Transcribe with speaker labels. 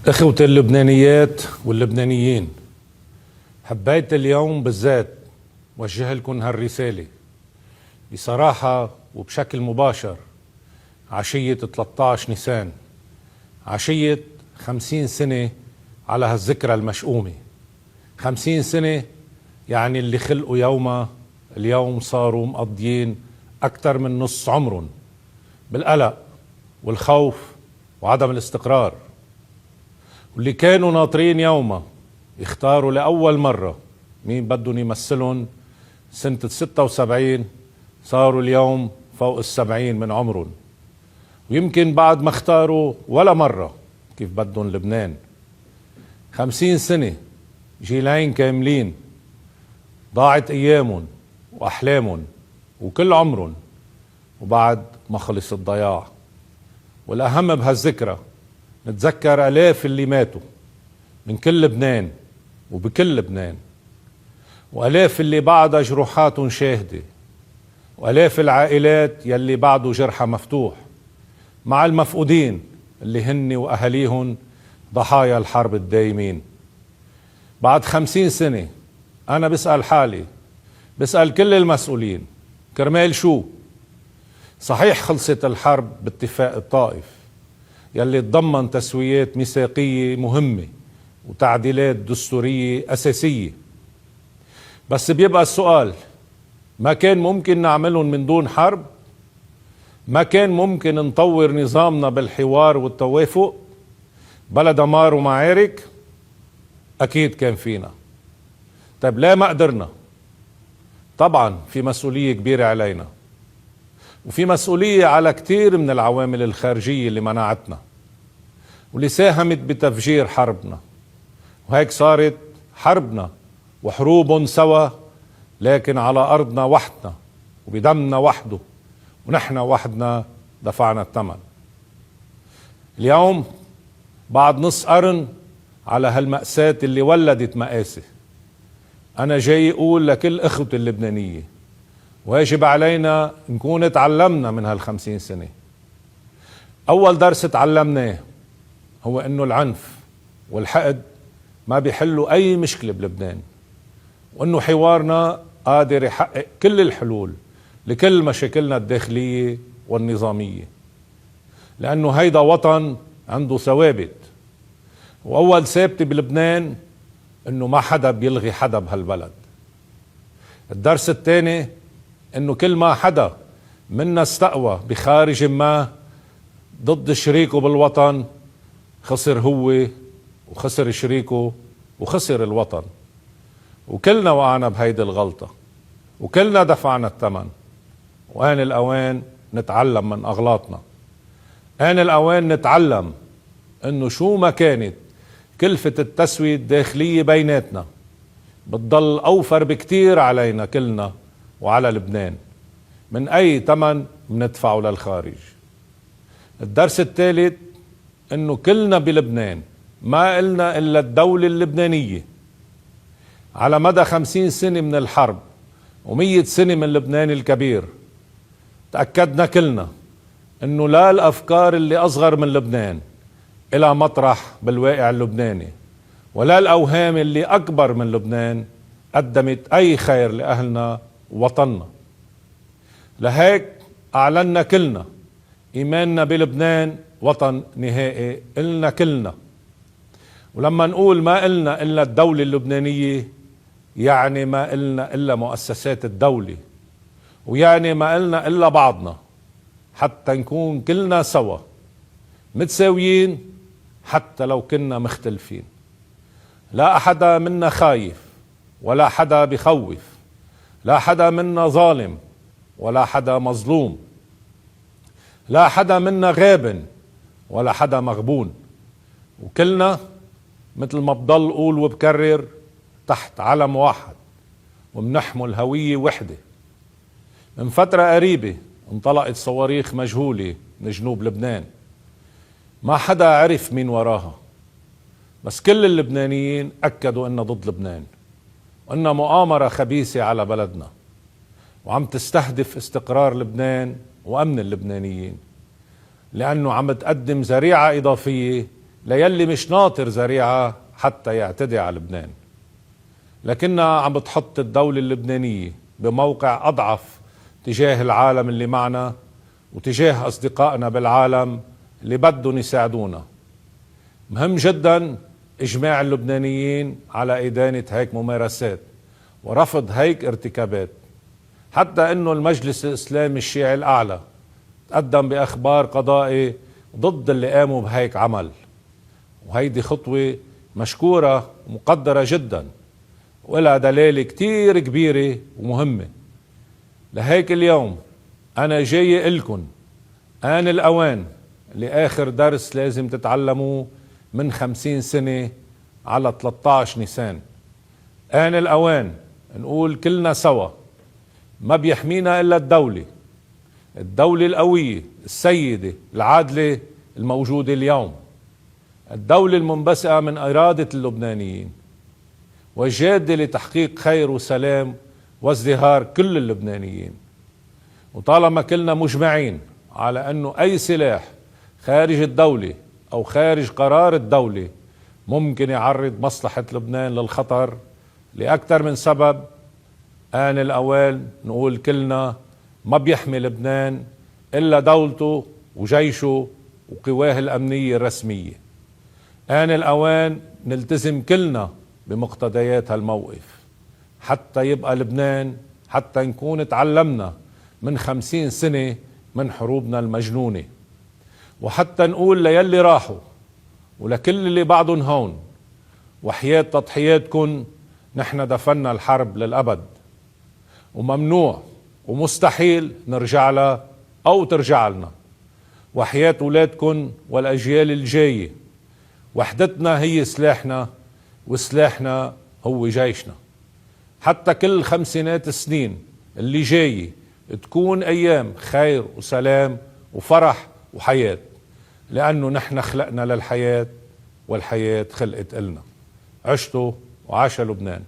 Speaker 1: إخوة اللبنانيات واللبنانيين، حبيت اليوم بالذات وجه لكم هالرسالة بصراحة وبشكل مباشر. عشية 13 نيسان، عشية 50 سنة على هالذكرى المشؤومة. 50 سنة يعني اللي خلقوا يومها اليوم صاروا مقضيين أكثر من نص عمرهم بالقلق والخوف وعدم الاستقرار، واللي كانوا ناطرين يومها يختاروا لأول مرة مين بدهم يمثلهم سنة 76 صاروا اليوم فوق 70 من عمرهم، ويمكن بعد ما اختاروا ولا مرة كيف بدهم لبنان. 50 سنة، جيلين كاملين ضاعت أيامهم وأحلامهم وكل عمرهم، وبعد ما خلص الضياع. والأهم بهالذكرى نتذكر آلاف اللي ماتوا من كل لبنان وبكل لبنان، وآلاف اللي بعدها جروحاتهم شاهدة، وآلاف العائلات يلي بعده جرحها مفتوح، مع المفقودين اللي هن وأهليهم ضحايا الحرب الدايمين. بعد 50 سنة أنا بسأل حالي، بسأل كل المسؤولين، كرمال شو؟ صحيح خلصت الحرب باتفاق الطائف يلي تضمن تسويات ميثاقية مهمة وتعديلات دستورية أساسية، بس بيبقى السؤال، ما كان ممكن نعملهم من دون حرب؟ ما كان ممكن نطور نظامنا بالحوار والتوافق بلا دمار ومعارك؟ أكيد كان فينا. طيب لا ما قدرنا؟ طبعا في مسؤولية كبيرة علينا، وفي مسؤولية على كتير من العوامل الخارجية اللي منعتنا واللي ساهمت بتفجير حربنا، وهيك صارت حربنا وحروب سوا، لكن على أرضنا وحدنا وبدمنا وحده، ونحن وحدنا دفعنا الثمن. اليوم بعد نص قرن على هالمأساة اللي ولدت مآسي، أنا جاي أقول لكل إخوة اللبنانية، واجب علينا نكون تعلمنا من هال50 سنة. أول درس تعلمناه هو إنه العنف والحقد ما بيحلوا أي مشكلة بلبنان، وإنه حوارنا قادر يحقق كل الحلول لكل مشاكلنا الداخلية والنظامية، لأنه هيدا وطن عنده ثوابت، وأول ثابتة بلبنان إنه ما حدا بيلغي حدا بهالبلد. الدرس الثاني إنه كل ما حدا منا استقوى بخارج ما ضد شريكه بالوطن خسر هو وخسر شريكه وخسر الوطن، وكلنا وقعنا بهيدي الغلطة وكلنا دفعنا الثمن. وآن الأوان نتعلم من أغلاطنا، آن الأوان نتعلم إنه شو ما كانت كلفة التسوية الداخلية بيناتنا بتضل أوفر بكتير علينا كلنا وعلى لبنان من أي ثمن بندفعه للخارج. الدرس الثالث إنه كلنا بلبنان ما إلنا إلا الدولة اللبنانية. على مدى 50 سنة من الحرب و100 سنة من لبنان الكبير تأكدنا كلنا إنه لا الأفكار اللي أصغر من لبنان إلى مطرح بالواقع اللبناني، ولا الأوهام اللي أكبر من لبنان قدمت أي خير لأهلنا ووطننا. لهيك أعلنا كلنا إيماننا بلبنان وطن نهائي إلنا كلنا. ولما نقول ما إلنا إلا الدولة اللبنانية، يعني ما إلنا إلا مؤسسات الدولة، ويعني ما إلنا إلا بعضنا، حتى نكون كلنا سوا متساويين حتى لو كنا مختلفين. لا أحدا منا خايف ولا حدا بخوف، لا حدا منا ظالم ولا حدا مظلوم، لا حدا منا غاب ولا حدا مغبون، وكلنا مثل ما بضل قول وبكرر تحت علم واحد ومنحمل هوية وحدة. من فترة قريبة انطلقت صواريخ مجهولة من جنوب لبنان، ما حدا عرف مين وراها، بس كل اللبنانيين أكدوا إنها ضد لبنان وإنها مؤامرة خبيثة على بلدنا، وعم تستهدف استقرار لبنان وأمن اللبنانيين، لأنه عم تقدم ذريعة إضافية ليلي مش ناطر ذريعة حتى يعتدي على لبنان. لكنها عم بتحط الدولة اللبنانية بموقع أضعف تجاه العالم اللي معنا وتجاه أصدقائنا بالعالم اللي بدهم يساعدونا. مهم جدا إجماع اللبنانيين على إدانة هيك ممارسات ورفض هيك ارتكابات، حتى أنه المجلس الإسلامي الشيعي الأعلى تقدم بأخبار قضائي ضد اللي قاموا بهيك عمل، وهيدي خطوة مشكورة ومقدرة جدا ولها دلالة كتير كبيرة ومهمة. لهيك اليوم أنا جاي إلكن آن الأوان لآخر درس لازم تتعلموه من 50 سنة على 13 نيسان. آن الأوان نقول كلنا سوا ما بيحمينا إلا الدولة القوية السيدة العادلة الموجودة اليوم، الدولة المنبثقة من إرادة اللبنانيين والجادة لتحقيق خير وسلام وازدهار كل اللبنانيين. وطالما كلنا مجمعين على أنه أي سلاح خارج الدولة أو خارج قرار الدولة ممكن يعرض مصلحة لبنان للخطر لأكثر من سبب، آن الأوان نقول كلنا ما بيحمي لبنان إلا دولته وجيشه وقواه الأمنية الرسمية. آن الأوان نلتزم كلنا بمقتضيات هالموقف حتى يبقى لبنان، حتى نكون تعلمنا من 50 سنة من حروبنا المجنونة، وحتى نقول ليلي راحوا ولكل اللي بعضهم هون وحياة تضحياتكن نحن دفنا الحرب للأبد، وممنوع ومستحيل نرجع لها أو ترجع لنا. وحياة أولادكن والأجيال الجاية وحدتنا هي سلاحنا وسلاحنا هو جيشنا. حتى كل 5 سنين اللي جاية تكون أيام خير وسلام وفرح وحياة، لأنه نحن خلقنا للحياة والحياة خلقت إلنا. عشتوا وعاش لبنان.